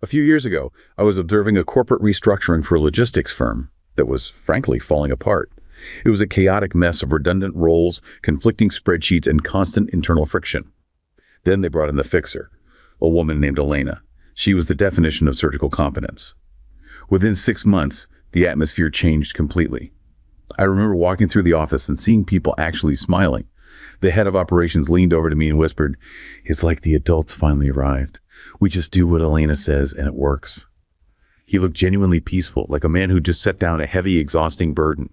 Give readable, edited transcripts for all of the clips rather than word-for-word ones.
A few years ago, I was observing a corporate restructuring for a logistics firm that was, frankly, falling apart. It was a chaotic mess of redundant roles, conflicting spreadsheets, and constant internal friction. Then they brought in the fixer, a woman named Elena. She was the definition of surgical competence. Within 6 months, the atmosphere changed completely. I remember walking through the office and seeing people actually smiling. The head of operations leaned over to me and whispered, "It's like the adults finally arrived. We just do what Elena says and it works." He looked genuinely peaceful, like a man who just set down a heavy, exhausting burden.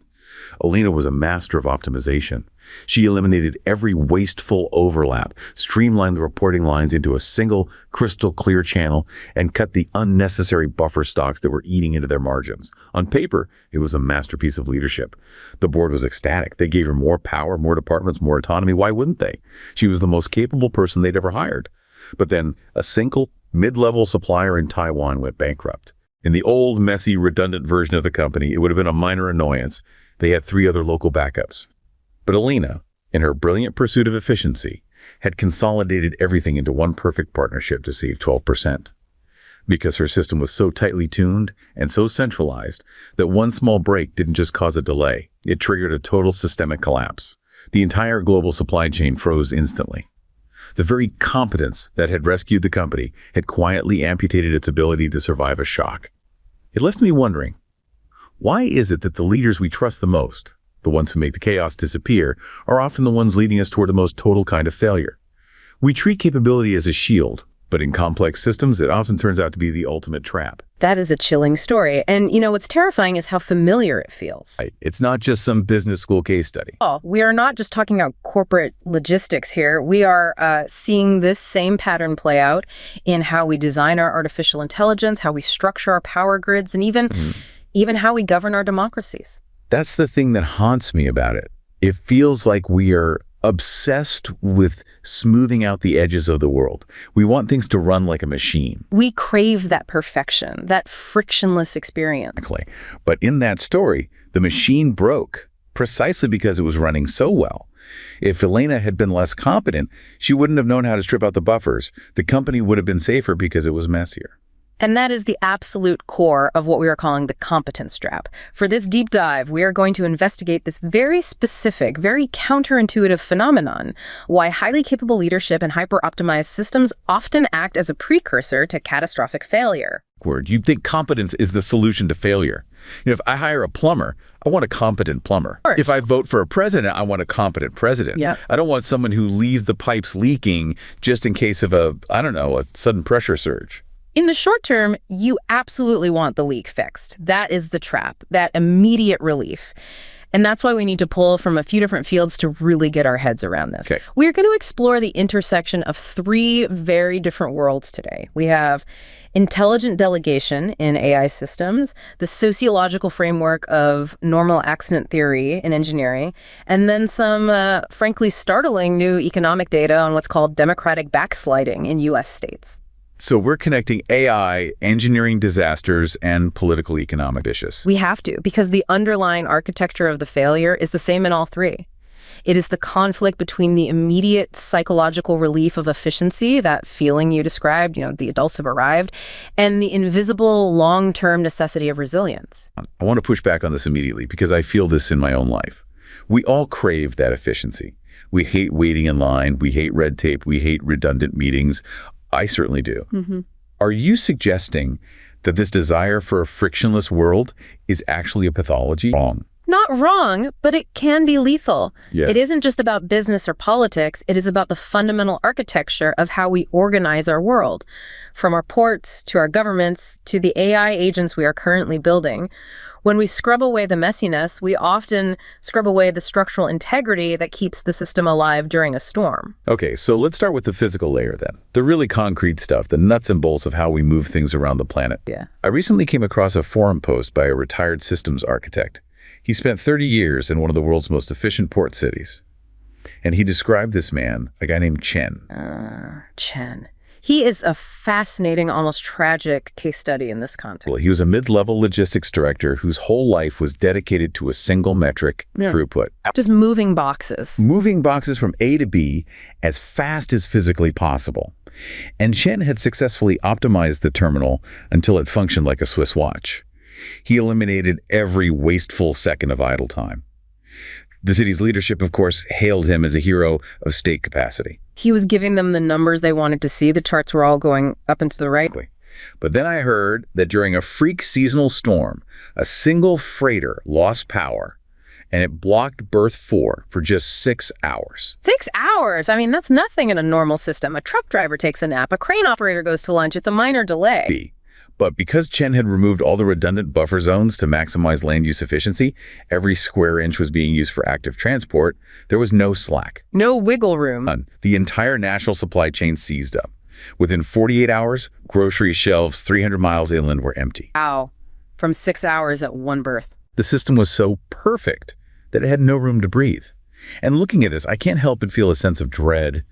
Elena was a master of optimization. She eliminated every wasteful overlap, streamlined the reporting lines into a single, crystal-clear channel, and cut the unnecessary buffer stocks that were eating into their margins. On paper, it was a masterpiece of leadership. The board was ecstatic. They gave her more power, more departments, more autonomy. Why wouldn't they? She was the most capable person they'd ever hired. But then, a single, mid-level supplier in Taiwan went bankrupt. In the old, messy, redundant version of the company, it would have been a minor annoyance. They had 3 other local backups. But Elena, in her brilliant pursuit of efficiency, had consolidated everything into one perfect partnership to save 12%. Because her system was so tightly tuned and so centralized that one small break didn't just cause a delay, it triggered a total systemic collapse. The entire global supply chain froze instantly. The very competence that had rescued the company had quietly amputated its ability to survive a shock. It left me wondering, why is it that the leaders we trust the most, the ones who make the chaos disappear, are often the ones leading us toward the most total kind of failure? We treat capability as a shield, but in complex systems, it often turns out to be the ultimate trap. That is a chilling story. And, what's terrifying is how familiar it feels. Right. It's not just some business school case study. Oh, we are not just talking about corporate logistics here. We are seeing this same pattern play out in how we design our artificial intelligence, how we structure our power grids, and even how we govern our democracies. That's the thing that haunts me about it. It feels like we are obsessed with smoothing out the edges of the world. We want things to run like a machine. We crave that perfection, that frictionless experience. Exactly. But in that story, the machine broke precisely because it was running so well. If Elena had been less competent, she wouldn't have known how to strip out the buffers. The company would have been safer because it was messier. And that is the absolute core of what we are calling the competence trap. For this deep dive, we are going to investigate this very specific, very counterintuitive phenomenon, why highly capable leadership and hyper-optimized systems often act as a precursor to catastrophic failure. You'd think competence is the solution to failure. If I hire a plumber, I want a competent plumber. If I vote for a president, I want a competent president. Yep. I don't want someone who leaves the pipes leaking just in case of a sudden pressure surge. In the short term, you absolutely want the leak fixed. That is the trap, that immediate relief. And that's why we need to pull from a few different fields to really get our heads around this. Okay. We're going to explore the intersection of 3 very different worlds today. We have intelligent delegation in AI systems, the sociological framework of normal accident theory in engineering, and then some, frankly, startling new economic data on what's called democratic backsliding in U.S. states. So we're connecting AI, engineering disasters, and political economic issues. We have to, because the underlying architecture of the failure is the same in all 3. It is the conflict between the immediate psychological relief of efficiency, that feeling you described, the adults have arrived, and the invisible long-term necessity of resilience. I want to push back on this immediately because I feel this in my own life. We all crave that efficiency. We hate waiting in line. We hate red tape. We hate redundant meetings. I certainly do. Mm-hmm. Are you suggesting that this desire for a frictionless world is actually a pathology? Wrong. Not wrong, but it can be lethal. Yeah. It isn't just about business or politics. It is about the fundamental architecture of how we organize our world. From our ports to our governments to the AI agents we are currently building. When we scrub away the messiness, we often scrub away the structural integrity that keeps the system alive during a storm. Okay, so let's start with the physical layer then. The really concrete stuff, the nuts and bolts of how we move things around the planet. Yeah. I recently came across a forum post by a retired systems architect. He spent 30 years in one of the world's most efficient port cities. And he described this man, a guy named Chen. Chen. He is a fascinating, almost tragic case study in this context. Well, he was a mid-level logistics director whose whole life was dedicated to a single metric, throughput. Just moving boxes. Moving boxes from A to B as fast as physically possible. And Chen had successfully optimized the terminal until it functioned like a Swiss watch. He eliminated every wasteful second of idle time. The city's leadership, of course, hailed him as a hero of state capacity. He was giving them the numbers they wanted to see. The charts were all going up and to the right. But then I heard that during a freak seasonal storm, a single freighter lost power, and it blocked berth 4 for just 6 hours. 6 hours? I mean, that's nothing in a normal system. A truck driver takes a nap. A crane operator goes to lunch. It's a minor delay. But because Chen had removed all the redundant buffer zones to maximize land use efficiency, every square inch was being used for active transport, there was no slack. No wiggle room. None. The entire national supply chain seized up. Within 48 hours, grocery shelves 300 miles inland were empty. Wow. From 6 hours at one berth. The system was so perfect that it had no room to breathe. And looking at this, I can't help but feel a sense of dread.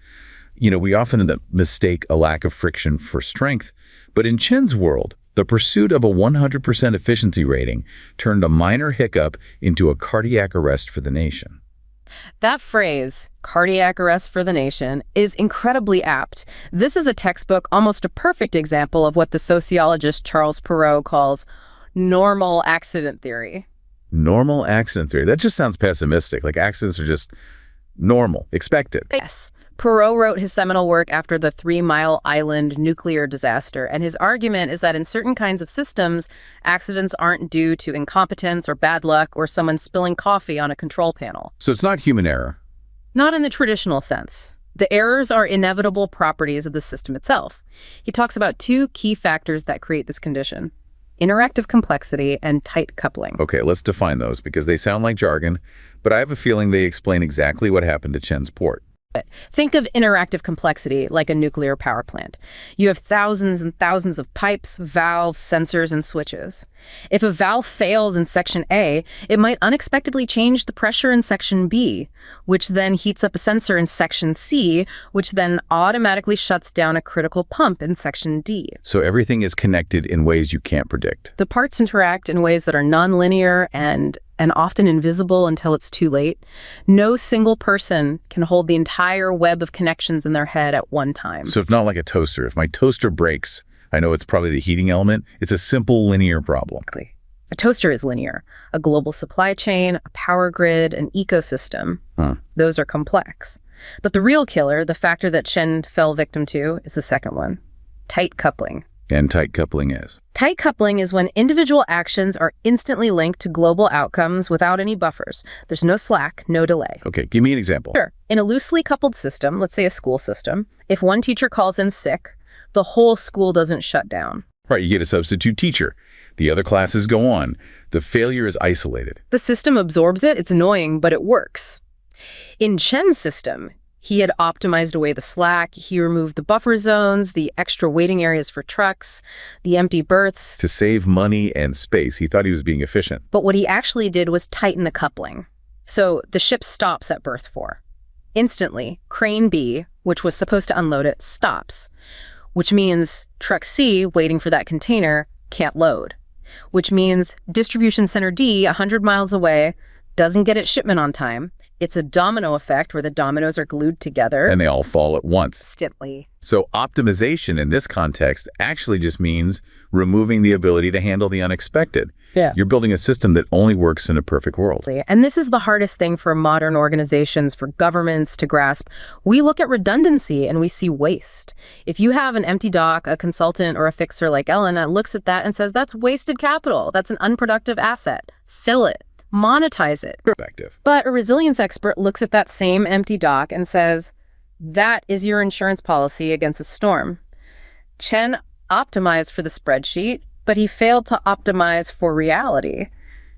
We often mistake a lack of friction for strength, but in Chen's world, the pursuit of a 100% efficiency rating turned a minor hiccup into a cardiac arrest for the nation. That phrase, cardiac arrest for the nation, is incredibly apt. This is a textbook, almost a perfect example of what the sociologist Charles Perrow calls normal accident theory. Normal accident theory. That just sounds pessimistic, like accidents are just normal, expected. Yes. Perrow wrote his seminal work after the 3 Mile Island nuclear disaster, and his argument is that in certain kinds of systems, accidents aren't due to incompetence or bad luck or someone spilling coffee on a control panel. So it's not human error. Not in the traditional sense. The errors are inevitable properties of the system itself. He talks about 2 key factors that create this condition: interactive complexity and tight coupling. Okay, let's define those because they sound like jargon, but I have a feeling they explain exactly what happened to Chen's port. Think of interactive complexity like a nuclear power plant. You have thousands and thousands of pipes, valves, sensors, and switches. If a valve fails in section A, it might unexpectedly change the pressure in section B, which then heats up a sensor in section C, which then automatically shuts down a critical pump in section D. So everything is connected in ways you can't predict. The parts interact in ways that are nonlinear and often invisible until it's too late. No single person can hold the entire web of connections in their head at one time. So it's not like a toaster. If my toaster breaks, I know it's probably the heating element. It's a simple linear problem. A toaster is linear. A global supply chain, a power grid, an ecosystem. Those are complex. But the real killer, the factor that Chen fell victim to, is the second one: tight coupling. And tight coupling is? Tight coupling is when individual actions are instantly linked to global outcomes without any buffers. There's no slack, no delay. Okay, give me an example. Sure. In a loosely coupled system, let's say a school system, if one teacher calls in sick, the whole school doesn't shut down. Right, you get a substitute teacher. The other classes go on. The failure is isolated. The system absorbs it. It's annoying, but it works. In Chen's system, he had optimized away the slack. He removed the buffer zones, the extra waiting areas for trucks, the empty berths. To save money and space, he thought he was being efficient. But what he actually did was tighten the coupling. So the ship stops at berth 4. Instantly, crane B, which was supposed to unload it, stops, which means truck C, waiting for that container, can't load, which means distribution center D, 100 miles away, doesn't get its shipment on time. It's a domino effect where the dominoes are glued together. And they all fall at once. Instantly. So optimization in this context actually just means removing the ability to handle the unexpected. Yeah. You're building a system that only works in a perfect world. And this is the hardest thing for modern organizations, for governments to grasp. We look at redundancy and we see waste. If you have an empty dock, a consultant or a fixer like Ellen that looks at that and says, that's wasted capital, that's an unproductive asset, fill it. Monetize it. Effective. But a resilience expert looks at that same empty dock and says, that is your insurance policy against a storm. Chen optimized for the spreadsheet, but he failed to optimize for reality.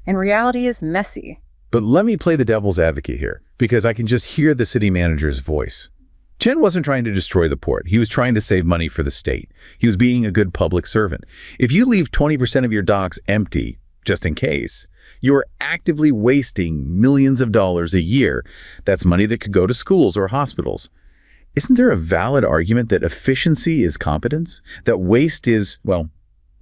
And reality is messy. But let me play the devil's advocate here, because I can just hear the city manager's voice. Chen wasn't trying to destroy the port. He was trying to save money for the state. He was being a good public servant. If you leave 20% of your docks empty, just in case, you're actively wasting millions of dollars a year. That's money that could go to schools or hospitals. Isn't there a valid argument that efficiency is competence? That waste is, well,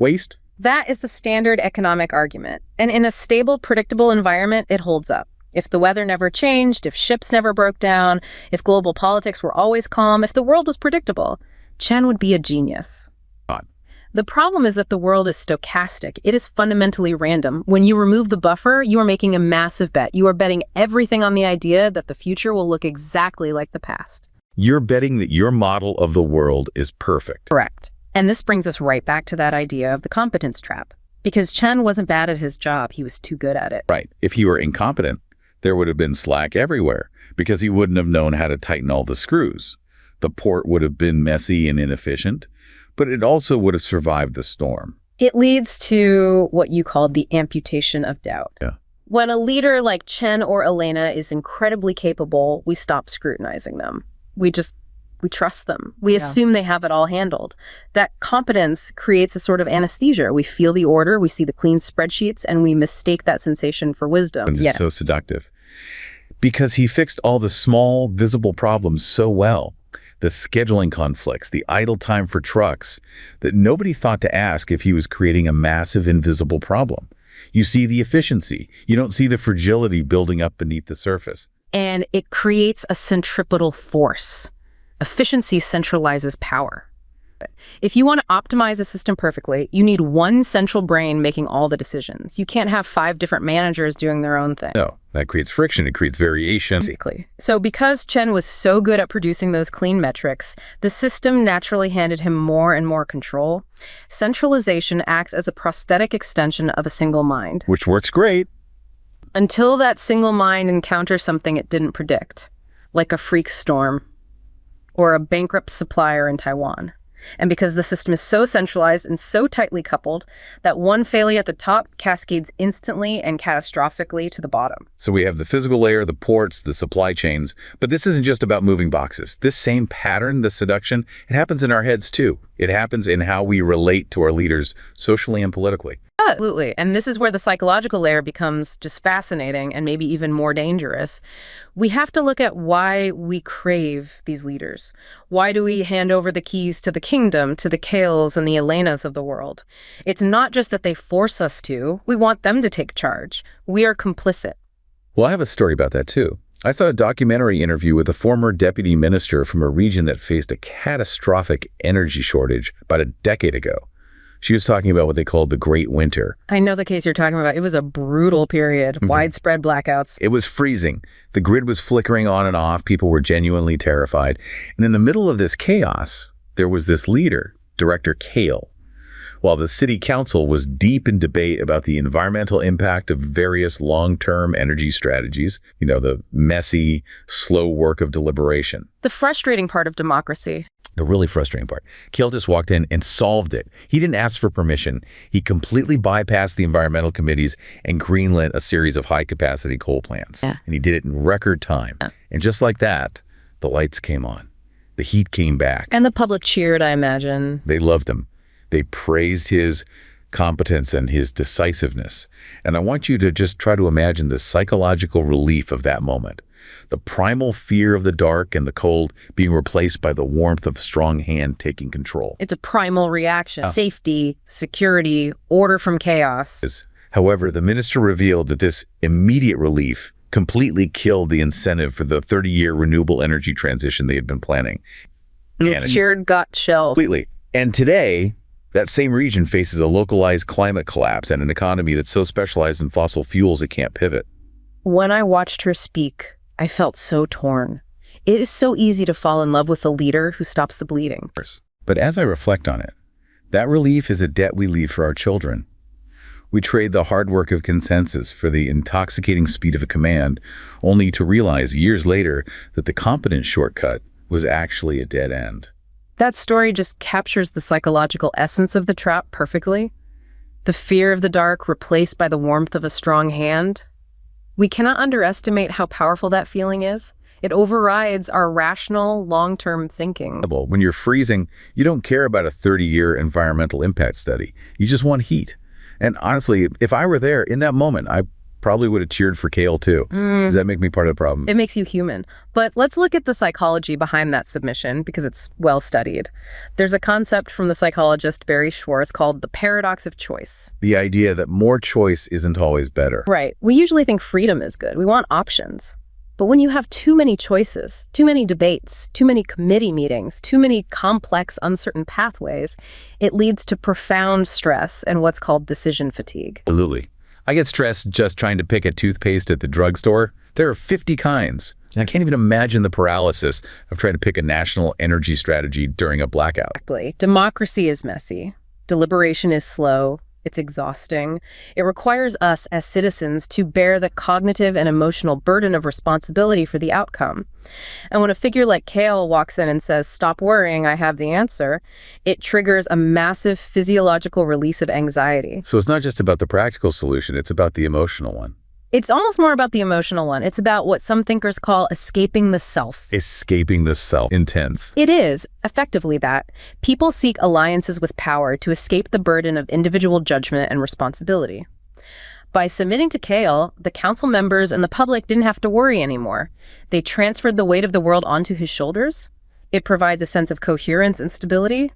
waste? That is the standard economic argument. And in a stable, predictable environment, it holds up. If the weather never changed, if ships never broke down, if global politics were always calm, if the world was predictable, Chen would be a genius. God. The problem is that the world is stochastic. It is fundamentally random. When you remove the buffer, you are making a massive bet. You are betting everything on the idea that the future will look exactly like the past. You're betting that your model of the world is perfect. Correct. And this brings us right back to that idea of the competence trap. Because Chen wasn't bad at his job, he was too good at it. Right. If he were incompetent, there would have been slack everywhere because he wouldn't have known how to tighten all the screws. The port would have been messy and inefficient, but it also would have survived the storm. It leads to what you called the amputation of doubt. Yeah. When a leader like Chen or Elena is incredibly capable, we stop scrutinizing them. We trust them. We assume they have it all handled. That competence creates a sort of anesthesia. We feel the order, we see the clean spreadsheets, and we mistake that sensation for wisdom. It's so seductive. Because he fixed all the small, visible problems so well. The scheduling conflicts, the idle time for trucks, that nobody thought to ask if he was creating a massive invisible problem. You see the efficiency. You don't see the fragility building up beneath the surface. And it creates a centripetal force. Efficiency centralizes power. If you want to optimize a system perfectly, you need one central brain making all the decisions. You can't have 5 different managers doing their own thing. No, that creates friction. It creates variation. Exactly. So because Chen was so good at producing those clean metrics, the system naturally handed him more and more control. Centralization acts as a prosthetic extension of a single mind. Which works great. Until that single mind encounters something it didn't predict, like a freak storm or a bankrupt supplier in Taiwan. And because the system is so centralized and so tightly coupled that one failure at the top cascades instantly and catastrophically to the bottom. So we have the physical layer, the ports, the supply chains, but this isn't just about moving boxes. This same pattern, the seduction, it happens in our heads too. It happens in how we relate to our leaders socially and politically. Absolutely. And this is where the psychological layer becomes just fascinating and maybe even more dangerous. We have to look at why we crave these leaders. Why do we hand over the keys to the kingdom, to the Kales and the Elenas of the world? It's not just that they force us to. We want them to take charge. We are complicit. Well, I have a story about that too. I saw a documentary interview with a former deputy minister from a region that faced a catastrophic energy shortage about a decade ago. She was talking about what they called the Great Winter. I know the case you're talking about. It was a brutal period, widespread blackouts. It was freezing. The grid was flickering on and off. People were genuinely terrified. And in the middle of this chaos, there was this leader, Director Kale. While the city council was deep in debate about the environmental impact of various long-term energy strategies, the messy, slow work of deliberation. The frustrating part of democracy. The really frustrating part. Kale just walked in and solved it. He didn't ask for permission. He completely bypassed the environmental committees and greenlit a series of high-capacity coal plants. Yeah. And he did it in record time. And just like that, the lights came on. The heat came back. And the public cheered, I imagine. They loved him. They praised his competence and his decisiveness. And I want you to just try to imagine the psychological relief of that moment. The primal fear of the dark and the cold being replaced by the warmth of a strong hand taking control. It's a primal reaction. Safety, security, order from chaos. However, the minister revealed that this immediate relief completely killed the incentive for the 30-year renewable energy transition they had been planning. Cheered got shelved. Completely. And today, that same region faces a localized climate collapse and an economy that's so specialized in fossil fuels it can't pivot. When I watched her speak, I felt so torn. It is so easy to fall in love with a leader who stops the bleeding. But as I reflect on it, that relief is a debt we leave for our children. We trade the hard work of consensus for the intoxicating speed of a command, only to realize years later that the competence shortcut was actually a dead end. That story just captures the psychological essence of the trap perfectly. The fear of the dark replaced by the warmth of a strong hand. We cannot underestimate how powerful that feeling is. It overrides our rational, long-term thinking. When you're freezing, you don't care about a 30-year environmental impact study. You just want heat. And honestly, if I were there in that moment, I probably would have cheered for Kale too. Does that make me part of the problem? It makes you human. But let's look at the psychology behind that submission because it's well studied. There's a concept from the psychologist Barry Schwartz called the paradox of choice. The idea that more choice isn't always better. Right. We usually think freedom is good. We want options. But when you have too many choices, too many debates, too many committee meetings, too many complex, uncertain pathways, it leads to profound stress and what's called decision fatigue. Absolutely. I get stressed just trying to pick a toothpaste at the drugstore. There are 50 kinds. And I can't even imagine the paralysis of trying to pick a national energy strategy during a blackout. Exactly. Democracy is messy. Deliberation is slow. It's exhausting. It requires us as citizens to bear the cognitive and emotional burden of responsibility for the outcome. And when a figure like Kale walks in and says, "Stop worrying, I have the answer," it triggers a massive physiological release of anxiety. So it's not just about the practical solution, it's about the emotional one. It's almost more about the emotional one. It's about what some thinkers call escaping the self. Escaping the self. Intense. It is, effectively that. People seek alliances with power to escape the burden of individual judgment and responsibility. By submitting to Kale, the council members and the public didn't have to worry anymore. They transferred the weight of the world onto his shoulders. It provides a sense of coherence and stability.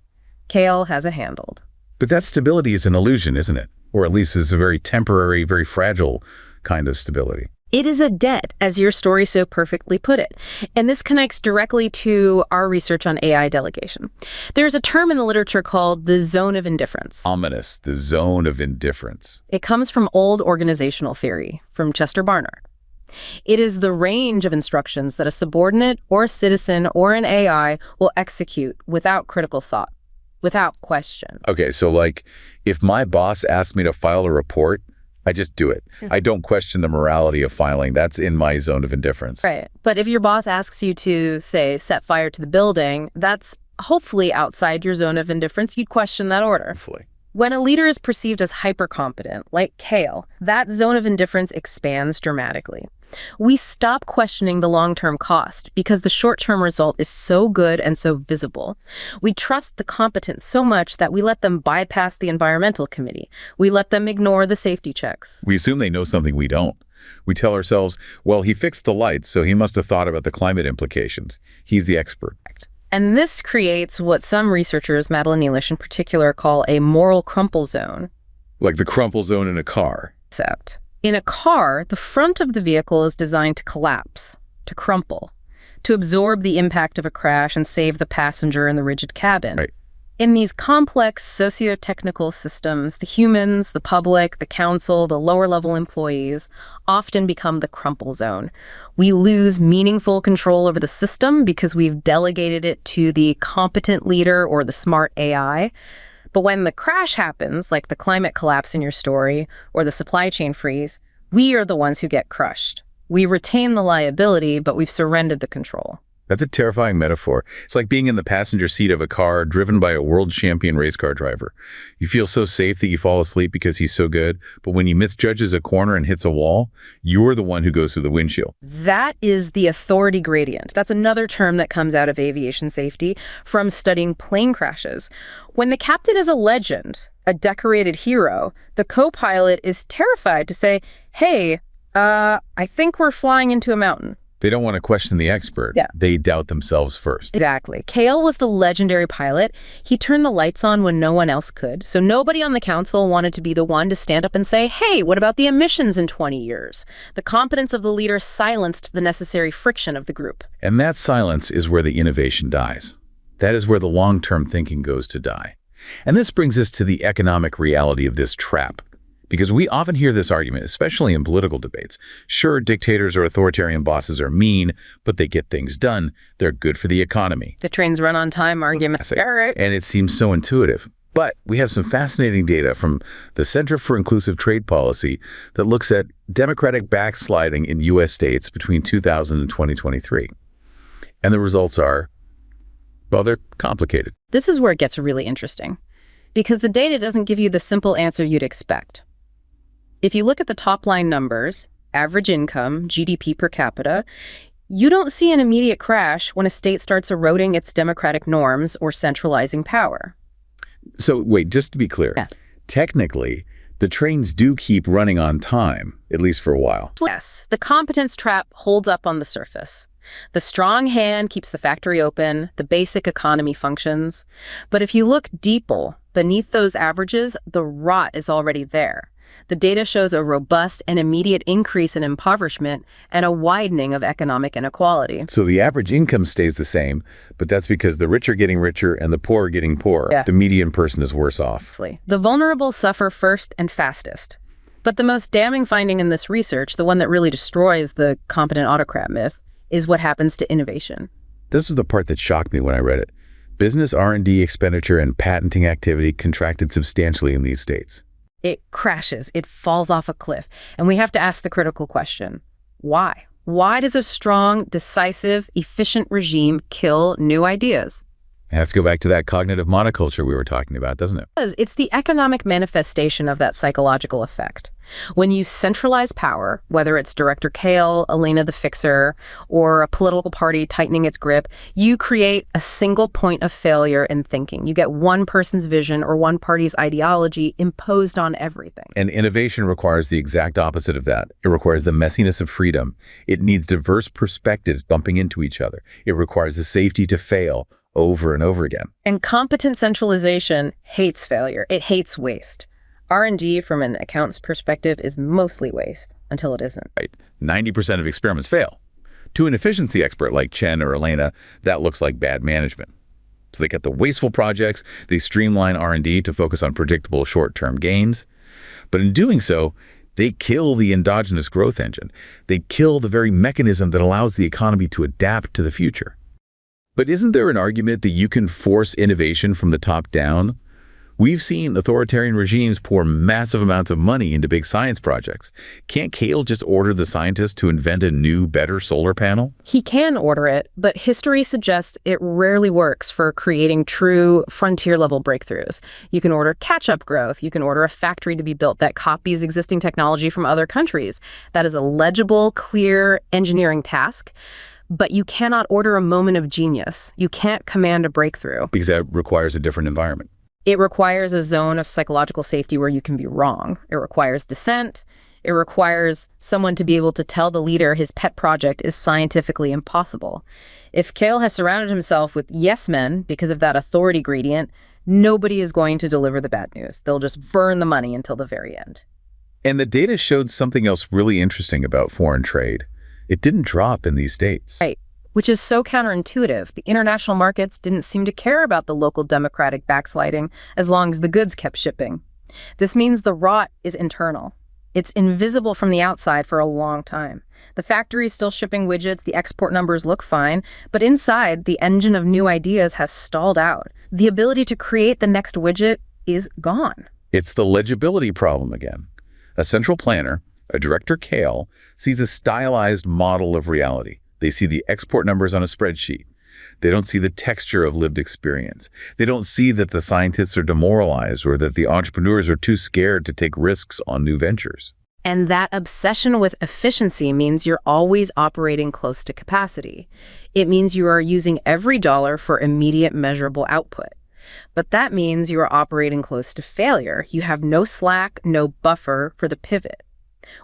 Kale has it handled. But that stability is an illusion, isn't it? Or at least is a very temporary, very fragile kind of stability. It is a debt, as your story so perfectly put it. And this connects directly to our research on AI delegation. There's a term in the literature called the zone of indifference. Ominous, the zone of indifference. It comes from old organizational theory, from Chester Barnard. It is the range of instructions that a subordinate or a citizen or an AI will execute without critical thought, without question. Okay, so like if my boss asks me to file a report, I just do it. I don't question the morality of filing. That's in my zone of indifference. Right. But if your boss asks you to, say, set fire to the building, that's hopefully outside your zone of indifference. You'd question that order. Hopefully. When a leader is perceived as hyper-competent, like Kale, that zone of indifference expands dramatically. We stop questioning the long-term cost because the short-term result is so good and so visible. We trust the competent so much that we let them bypass the environmental committee. We let them ignore the safety checks. We assume they know something we don't. We tell ourselves, well, he fixed the lights, so he must have thought about the climate implications. He's the expert. And this creates what some researchers, Madeline Nealish in particular, call a moral crumple zone. Like the crumple zone in a car. Except in a car, the front of the vehicle is designed to collapse, to crumple, to absorb the impact of a crash and save the passenger in the rigid cabin. Right. In these complex socio-technical systems, the humans, the public, the council, the lower-level employees often become the crumple zone. We lose meaningful control over the system because we've delegated it to the competent leader or the smart AI. But when the crash happens, like the climate collapse in your story or the supply chain freeze, we are the ones who get crushed. We retain the liability, but we've surrendered the control. That's a terrifying metaphor. It's like being in the passenger seat of a car driven by a world champion race car driver. You feel so safe that you fall asleep because he's so good, but when he misjudges a corner and hits a wall, you're the one who goes through the windshield. That is the authority gradient. That's another term that comes out of aviation safety from studying plane crashes. When the captain is a legend, a decorated hero, the co-pilot is terrified to say, "Hey, I think we're flying into a mountain." They don't want to question the expert. Yeah. They doubt themselves first. Exactly. Kale was the legendary pilot. He turned the lights on when no one else could. So nobody on the council wanted to be the one to stand up and say, "Hey, what about the emissions in 20 years? The competence of the leader silenced the necessary friction of the group. And that silence is where the innovation dies. That is where the long-term thinking goes to die. And this brings us to the economic reality of this trap. Because we often hear this argument, especially in political debates. Sure, dictators or authoritarian bosses are mean, but they get things done. They're good for the economy. The trains run on time argument. And it seems so intuitive. But we have some fascinating data from the Center for Inclusive Trade Policy that looks at democratic backsliding in U.S. states between 2000 and 2023. And the results are, well, they're complicated. This is where it gets really interesting, because the data doesn't give you the simple answer you'd expect. If you look at the top-line numbers, average income, GDP per capita, you don't see an immediate crash when a state starts eroding its democratic norms or centralizing power. So wait, just to be clear, technically, the trains do keep running on time, at least for a while. Yes, the competence trap holds up on the surface. The strong hand keeps the factory open, the basic economy functions. But if you look deeper, beneath those averages, the rot is already there. The data shows a robust and immediate increase in impoverishment and a widening of economic inequality. So the average income stays the same, but that's because the rich are getting richer and the poor are getting poorer. Yeah. The median person is worse off. The vulnerable suffer first and fastest. But the most damning finding in this research, the one that really destroys the competent autocrat myth, is what happens to innovation. This is the part that shocked me when I read it. Business R&D expenditure and patenting activity contracted substantially in these states. It crashes. It falls off a cliff. And we have to ask the critical question, why? Why does a strong, decisive, efficient regime kill new ideas? It has to go back to that cognitive monoculture we were talking about, doesn't it? It's the economic manifestation of that psychological effect. When you centralize power, whether it's Director Kale, Elena the Fixer, or a political party tightening its grip, you create a single point of failure in thinking. You get one person's vision or one party's ideology imposed on everything. And innovation requires the exact opposite of that. It requires the messiness of freedom. It needs diverse perspectives bumping into each other. It requires the safety to fail over and over again. And competent centralization hates failure. It hates waste. R&D from an accountant's perspective is mostly waste until it isn't. Right. 90% of experiments fail. To an efficiency expert like Chen or Elena, that looks like bad management. So they get the wasteful projects, they streamline R&D to focus on predictable short-term gains. But in doing so, they kill the endogenous growth engine. They kill the very mechanism that allows the economy to adapt to the future. But isn't there an argument that you can force innovation from the top down? We've seen authoritarian regimes pour massive amounts of money into big science projects. Can't Kale just order the scientists to invent a new, better solar panel? He can order it, but history suggests it rarely works for creating true frontier-level breakthroughs. You can order catch-up growth. You can order a factory to be built that copies existing technology from other countries. That is a legible, clear engineering task. But you cannot order a moment of genius. You can't command a breakthrough. Because that requires a different environment. It requires a zone of psychological safety where you can be wrong. It requires dissent. It requires someone to be able to tell the leader his pet project is scientifically impossible. If Kale has surrounded himself with yes men because of that authority gradient, nobody is going to deliver the bad news. They'll just burn the money until the very end. And the data showed something else really interesting about foreign trade. It didn't drop in these states. Right, which is so counterintuitive. The international markets didn't seem to care about the local democratic backsliding as long as the goods kept shipping. This means the rot is internal. It's invisible from the outside for a long time. The factory is still shipping widgets, the export numbers look fine, but inside, the engine of new ideas has stalled out. The ability to create the next widget is gone. It's the legibility problem again. A central planner, a Director Kale, sees a stylized model of reality. They see the export numbers on a spreadsheet. They don't see the texture of lived experience. They don't see that the scientists are demoralized or that the entrepreneurs are too scared to take risks on new ventures. And that obsession with efficiency means you're always operating close to capacity. It means you are using every dollar for immediate measurable output. But that means you are operating close to failure. You have no slack, no buffer for the pivot.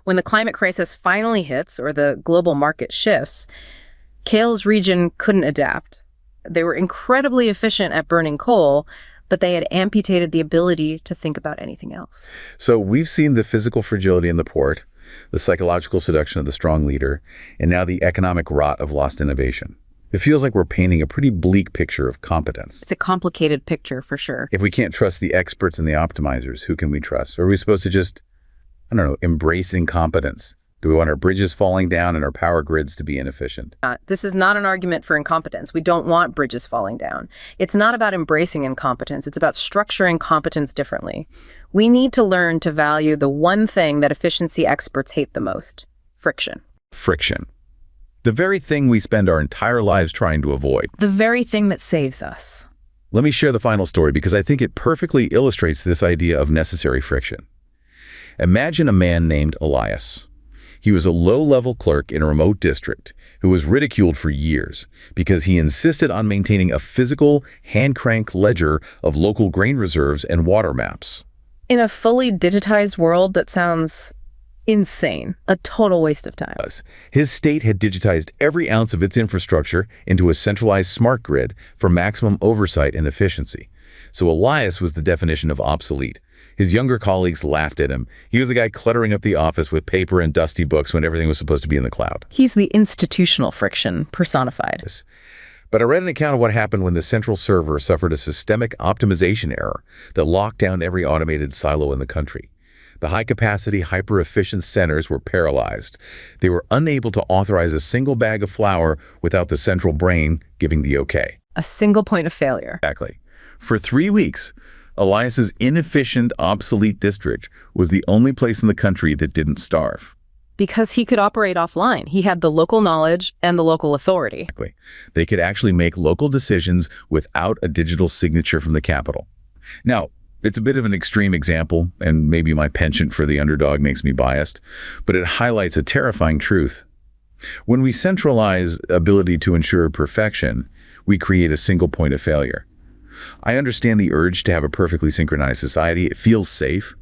When the climate crisis finally hits or the global market shifts, Kale's region couldn't adapt. They were incredibly efficient at burning coal, but they had amputated the ability to think about anything else. So we've seen the physical fragility in the port, the psychological seduction of the strong leader, and now the economic rot of lost innovation. It feels like we're painting a pretty bleak picture of competence. It's a complicated picture, for sure. If we can't trust the experts and the optimizers, who can we trust? Or are we supposed to just, I don't know, embrace incompetence? Do we want our bridges falling down and our power grids to be inefficient? This is not an argument for incompetence. We don't want bridges falling down. It's not about embracing incompetence. It's about structuring competence differently. We need to learn to value the one thing that efficiency experts hate the most: friction. Friction. The very thing we spend our entire lives trying to avoid. The very thing that saves us. Let me share the final story because I think it perfectly illustrates this idea of necessary friction. Imagine a man named Elias. He was a low-level clerk in a remote district who was ridiculed for years because he insisted on maintaining a physical, hand-crank ledger of local grain reserves and water maps. In a fully digitized world, that sounds insane, a total waste of time. His state had digitized every ounce of its infrastructure into a centralized smart grid for maximum oversight and efficiency. So Elias was the definition of obsolete. His younger colleagues laughed at him. He was the guy cluttering up the office with paper and dusty books when everything was supposed to be in the cloud. He's the institutional friction personified. But I read an account of what happened when the central server suffered a systemic optimization error that locked down every automated silo in the country. The high-capacity, hyper-efficient centers were paralyzed. They were unable to authorize a single bag of flour without the central brain giving the okay. A single point of failure. Exactly. For 3 weeks, Elias's inefficient, obsolete district was the only place in the country that didn't starve. Because he could operate offline. He had the local knowledge and the local authority. Exactly. They could actually make local decisions without a digital signature from the capital. Now, it's a bit of an extreme example, and maybe my penchant for the underdog makes me biased, but it highlights a terrifying truth. When we centralize ability to ensure perfection, we create a single point of failure. I understand the urge to have a perfectly synchronized society. It feels safe.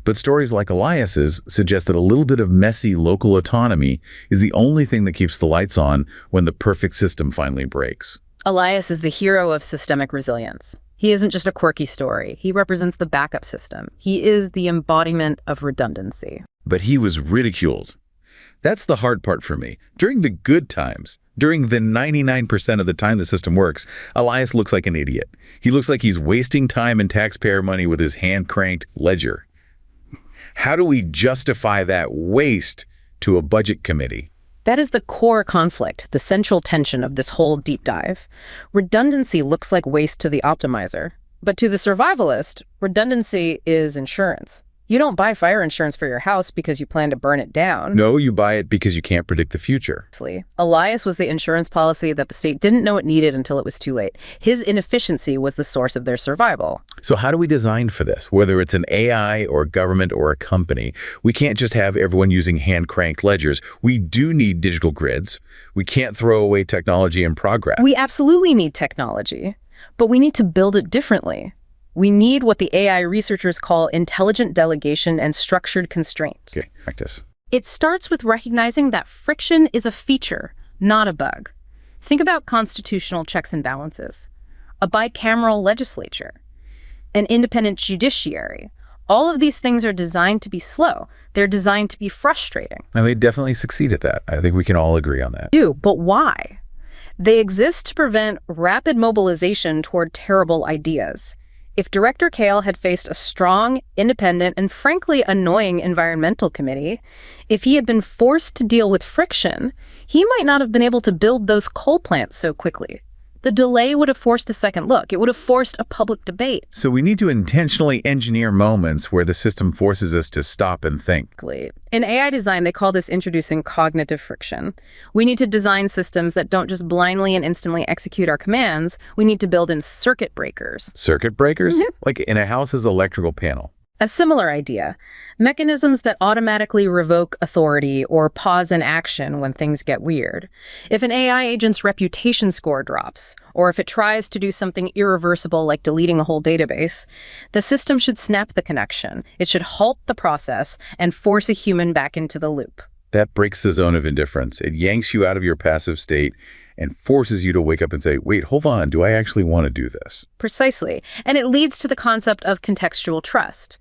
But stories like Elias's suggest that a little bit of messy local autonomy is the only thing that keeps the lights on when the perfect system finally breaks. Elias is the hero of systemic resilience. He isn't just a quirky story. He represents the backup system. He is the embodiment of redundancy. But he was ridiculed. That's the hard part for me. During the good times, during the 99% of the time the system works, Elias looks like an idiot. He looks like he's wasting time and taxpayer money with his hand-cranked ledger. How do we justify that waste to a budget committee? That is the core conflict, the central tension of this whole deep dive. Redundancy looks like waste to the optimizer, but to the survivalist, redundancy is insurance. You don't buy fire insurance for your house because you plan to burn it down. No, you buy it because you can't predict the future. Elias was the insurance policy that the state didn't know it needed until it was too late. His inefficiency was the source of their survival. So how do we design for this? Whether it's an AI or government or a company, we can't just have everyone using hand-cranked ledgers. We do need digital grids. We can't throw away technology in progress. We absolutely need technology, but we need to build it differently. We need what the AI researchers call intelligent delegation and structured constraint. Okay, practice. It starts with recognizing that friction is a feature, not a bug. Think about constitutional checks and balances, a bicameral legislature, an independent judiciary. All of these things are designed to be slow. They're designed to be frustrating. And they definitely succeed at that. I think we can all agree on that. But why? They exist to prevent rapid mobilization toward terrible ideas. If Director Kale had faced a strong, independent, and frankly annoying environmental committee, if he had been forced to deal with friction, he might not have been able to build those coal plants so quickly. The delay would have forced a second look. It would have forced a public debate. So we need to intentionally engineer moments where the system forces us to stop and think. In AI design, they call this introducing cognitive friction. We need to design systems that don't just blindly and instantly execute our commands. We need to build in circuit breakers. Circuit breakers? Like in a house's electrical panel. A similar idea. Mechanisms that automatically revoke authority or pause an action when things get weird. If an AI agent's reputation score drops, or if it tries to do something irreversible like deleting a whole database, the system should snap the connection. It should halt the process and force a human back into the loop. That breaks the zone of indifference. It yanks you out of your passive state and forces you to wake up and say, wait, hold on, do I actually want to do this? Precisely. And it leads to the concept of contextual trust.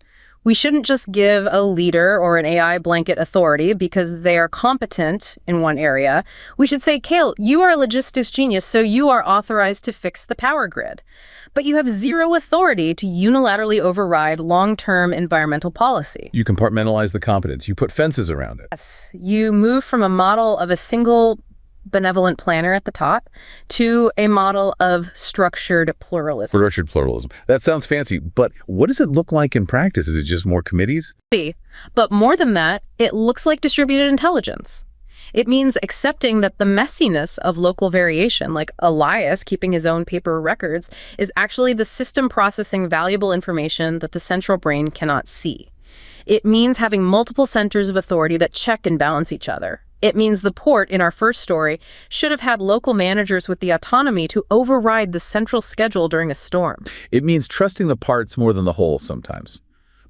We shouldn't just give a leader or an AI blanket authority because they are competent in one area. We should say, Kale, you are a logistics genius, so you are authorized to fix the power grid. But you have zero authority to unilaterally override long-term environmental policy. You compartmentalize the competence. You put fences around it. Yes. You move from a model of a single benevolent planner at the top to a model of structured pluralism. Structured pluralism. That sounds fancy, but what does it look like in practice? Is it just more committees? But more than that, it looks like distributed intelligence. It means accepting that the messiness of local variation, like Elias keeping his own paper records, is actually the system processing valuable information that the central brain cannot see. It means having multiple centers of authority that check and balance each other. It means the port in our first story should have had local managers with the autonomy to override the central schedule during a storm. It means trusting the parts more than the whole sometimes,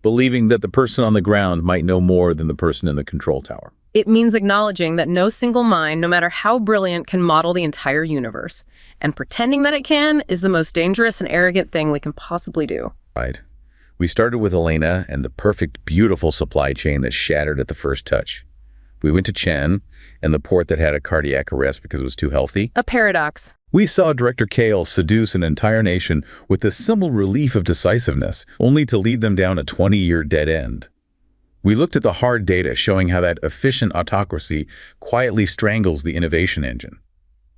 believing that the person on the ground might know more than the person in the control tower. It means acknowledging that no single mind, no matter how brilliant, can model the entire universe. And pretending that it can is the most dangerous and arrogant thing we can possibly do. Right. We started with Elena and the perfect, beautiful supply chain that shattered at the first touch. We went to Chen and the port that had a cardiac arrest because it was too healthy. A paradox. We saw Director Kale seduce an entire nation with the simple relief of decisiveness, only to lead them down a 20-year dead end. We looked at the hard data showing how that efficient autocracy quietly strangles the innovation engine.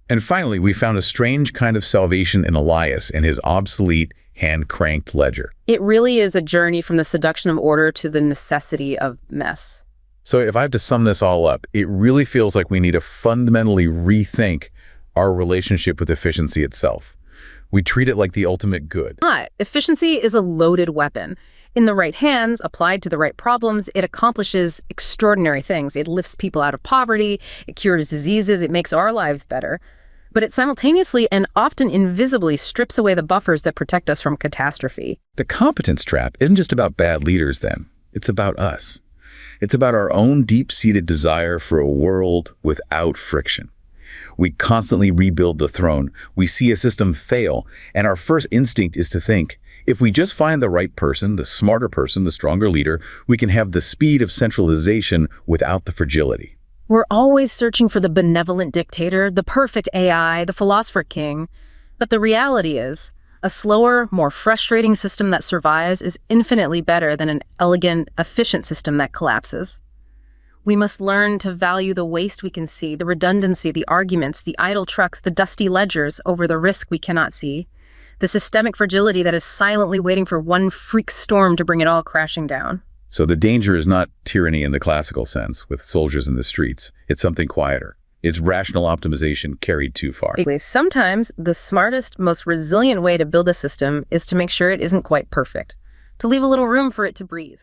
And finally, we found a strange kind of salvation in Elias and his obsolete, hand-cranked ledger. It really is a journey from the seduction of order to the necessity of mess. So if I have to sum this all up, it really feels like we need to fundamentally rethink our relationship with efficiency itself. We treat it like the ultimate good. Efficiency is a loaded weapon. In the right hands, applied to the right problems, it accomplishes extraordinary things. It lifts people out of poverty, it cures diseases, it makes our lives better. But it simultaneously and often invisibly strips away the buffers that protect us from catastrophe. The competence trap isn't just about bad leaders then. It's about us. It's about our own deep-seated desire for a world without friction. We constantly rebuild the throne. We see a system fail, and our first instinct is to think, if we just find the right person, the smarter person, the stronger leader, we can have the speed of centralization without the fragility. We're always searching for the benevolent dictator, the perfect AI, the philosopher king. But the reality is, a slower, more frustrating system that survives is infinitely better than an elegant, efficient system that collapses. We must learn to value the waste we can see, the redundancy, the arguments, the idle trucks, the dusty ledgers over the risk we cannot see, the systemic fragility that is silently waiting for one freak storm to bring it all crashing down. So the danger is not tyranny in the classical sense, with soldiers in the streets. It's something quieter. It's rational optimization carried too far. Sometimes the smartest, most resilient way to build a system is to make sure it isn't quite perfect, to leave a little room for it to breathe.